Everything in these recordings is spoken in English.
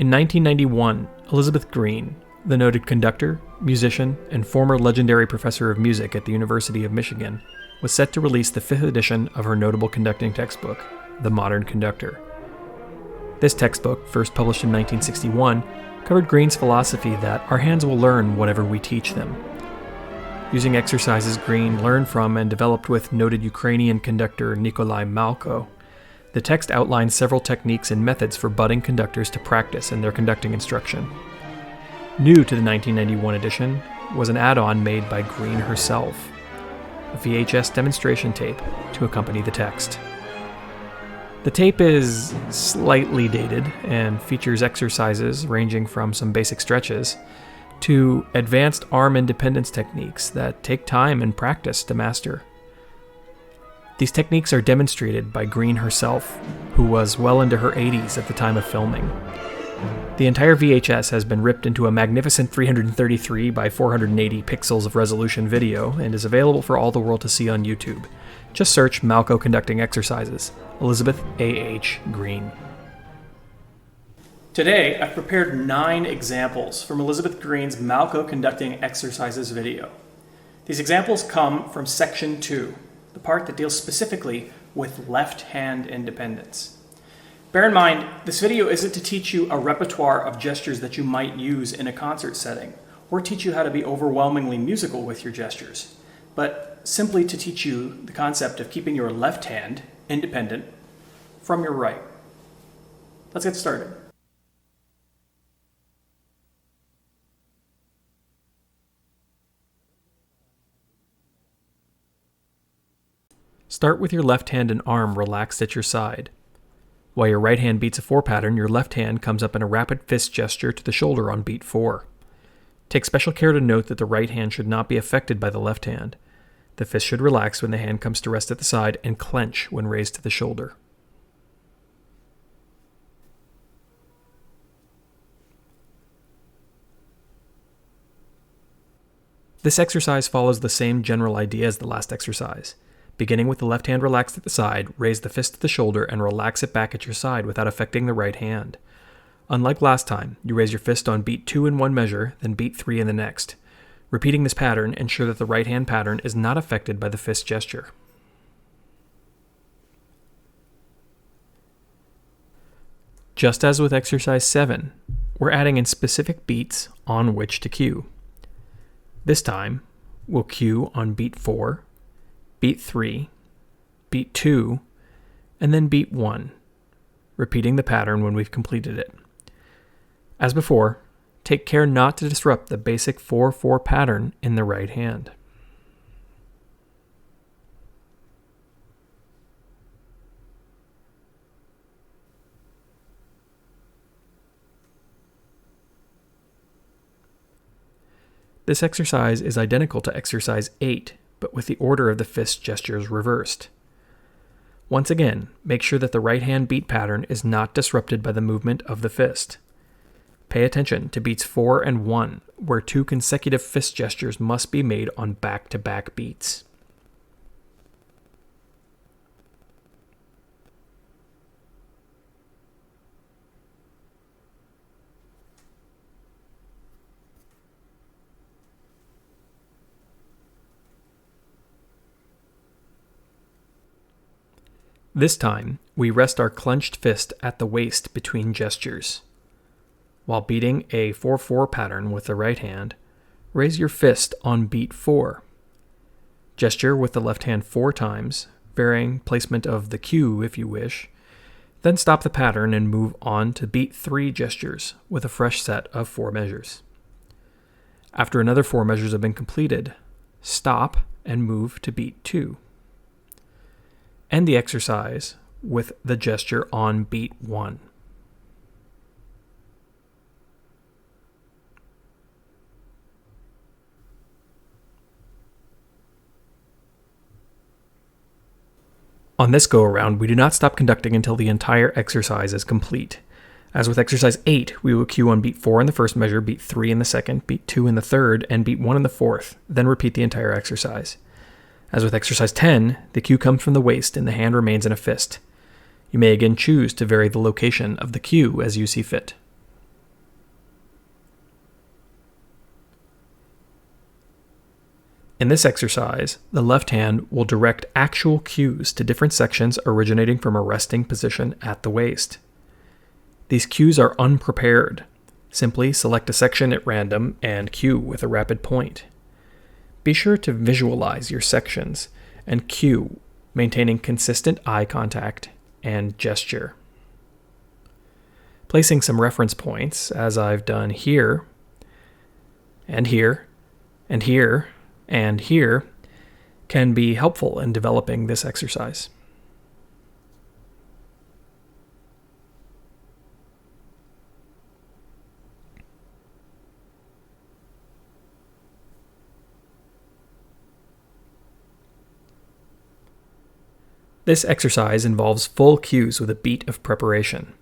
In 1991, Elizabeth Green, the noted conductor, musician, and former legendary professor of music at the University of Michigan, was set to release the 5th edition of her notable conducting textbook, The Modern Conductor. This textbook, first published in 1961, covered Green's philosophy that our hands will learn whatever we teach them. Using exercises Green learned from and developed with noted Ukrainian conductor Nikolai Malko, the text outlines several techniques and methods for budding conductors to practice in their conducting instruction. New to the 1991 edition was an add-on made by Green herself, a VHS demonstration tape to accompany the text. The tape is slightly dated and features exercises ranging from some basic stretches to advanced arm independence techniques that take time and practice to master. These techniques are demonstrated by Green herself, who was well into her 80s at the time of filming. The entire VHS has been ripped into a magnificent 333 by 480 pixels of resolution video and is available for all the world to see on YouTube. Just search Malko Conducting Exercises, Elizabeth A.H. Green. Today, I've prepared 9 examples from Elizabeth Green's Malko Conducting Exercises video. These examples come from Section 2, the part that deals specifically with left hand independence. Bear in mind, this video isn't to teach you a repertoire of gestures that you might use in a concert setting, or teach you how to be overwhelmingly musical with your gestures, but simply to teach you the concept of keeping your left hand independent from your right. Let's get started. Start with your left hand and arm relaxed at your side. While your right hand beats a 4 pattern, your left hand comes up in a rapid fist gesture to the shoulder on beat 4. Take special care to note that the right hand should not be affected by the left hand. The fist should relax when the hand comes to rest at the side and clench when raised to the shoulder. This exercise follows the same general idea as the last exercise. Beginning with the left hand relaxed at the side, raise the fist to the shoulder and relax it back at your side without affecting the right hand. Unlike last time, you raise your fist on beat 2 in one measure, then beat 3 in the next. Repeating this pattern, ensure that the right hand pattern is not affected by the fist gesture. Just as with exercise 7, we're adding in specific beats on which to cue. This time, we'll cue on beat 4, beat 3, beat 2, and then beat 1, repeating the pattern when we've completed it. As before, take care not to disrupt the basic 4-4 pattern in the right hand. This exercise is identical to exercise 8, but with the order of the fist gestures reversed. Once again, make sure that the right hand beat pattern is not disrupted by the movement of the fist. Pay attention to beats 4 and 1, where 2 consecutive fist gestures must be made on back-to-back beats. This time, we rest our clenched fist at the waist between gestures. While beating a 4-4 pattern with the right hand, raise your fist on beat 4. Gesture with the left hand 4 times, varying placement of the cue if you wish. Then stop the pattern and move on to beat 3 gestures with a fresh set of 4 measures. After another 4 measures have been completed, stop and move to beat 2. End the exercise with the gesture on beat 1. On this go-around, we do not stop conducting until the entire exercise is complete. As with exercise 8, we will cue on beat 4 in the first measure, beat 3 in the second, beat 2 in the third, and beat 1 in the fourth, then repeat the entire exercise. As with exercise 10, the cue comes from the waist and the hand remains in a fist. You may again choose to vary the location of the cue as you see fit. In this exercise, the left hand will direct actual cues to different sections originating from a resting position at the waist. These cues are unprepared. Simply select a section at random and cue with a rapid point. Be sure to visualize your sections and cue, maintaining consistent eye contact and gesture. Placing some reference points, as I've done here, and here, and here, and here, can be helpful in developing this exercise. This exercise involves full cues with a beat of preparation.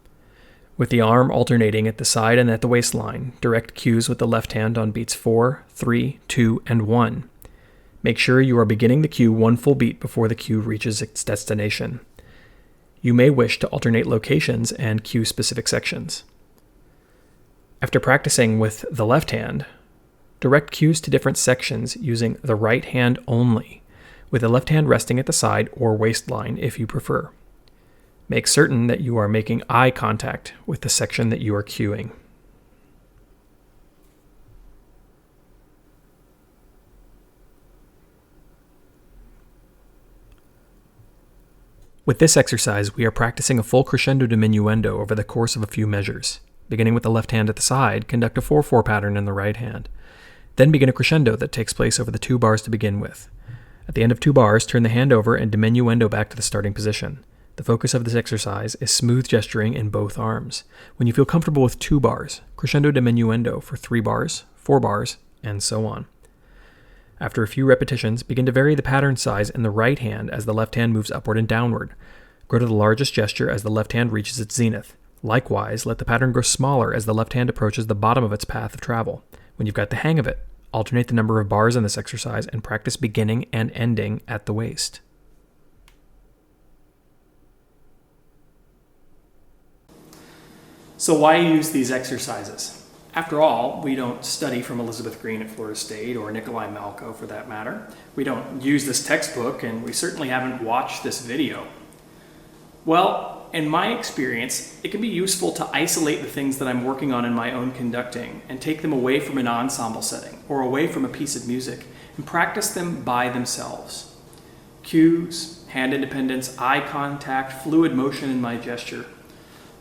With the arm alternating at the side and at the waistline, direct cues with the left hand on beats 4, 3, 2, and 1. Make sure you are beginning the cue one full beat before the cue reaches its destination. You may wish to alternate locations and cue specific sections. After practicing with the left hand, direct cues to different sections using the right hand only, with the left hand resting at the side or waistline if you prefer. Make certain that you are making eye contact with the section that you are cueing. With this exercise, we are practicing a full crescendo diminuendo over the course of a few measures. Beginning with the left hand at the side, conduct a 4/4 pattern in the right hand. Then begin a crescendo that takes place over the 2 bars to begin with. At the end of 2 bars, turn the hand over and diminuendo back to the starting position. The focus of this exercise is smooth gesturing in both arms. When you feel comfortable with 2 bars, crescendo diminuendo for 3 bars, 4 bars, and so on. After a few repetitions, begin to vary the pattern size in the right hand as the left hand moves upward and downward. Grow to the largest gesture as the left hand reaches its zenith. Likewise, let the pattern grow smaller as the left hand approaches the bottom of its path of travel. When you've got the hang of it, alternate the number of bars in this exercise and practice beginning and ending at the waist. So why use these exercises? After all, we don't study from Elizabeth Green at Florida State or Nikolai Malko for that matter. We don't use this textbook, and we certainly haven't watched this video. Well, in my experience, it can be useful to isolate the things that I'm working on in my own conducting and take them away from an ensemble setting or away from a piece of music and practice them by themselves. Cues, hand independence, eye contact, fluid motion in my gesture.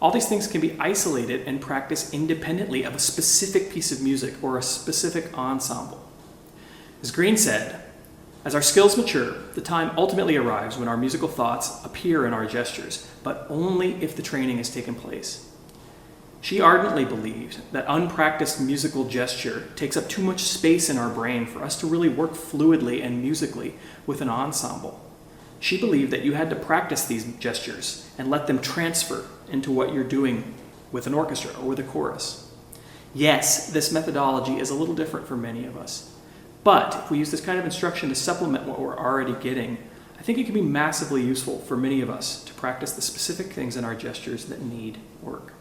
All these things can be isolated and practiced independently of a specific piece of music or a specific ensemble. As Green said, as our skills mature, the time ultimately arrives when our musical thoughts appear in our gestures, but only if the training has taken place. She ardently believed that unpracticed musical gesture takes up too much space in our brain for us to really work fluidly and musically with an ensemble. She believed that you had to practice these gestures and let them transfer into what you're doing with an orchestra or with a chorus. Yes, this methodology is a little different for many of us. But if we use this kind of instruction to supplement what we're already getting, I think it can be massively useful for many of us to practice the specific things in our gestures that need work.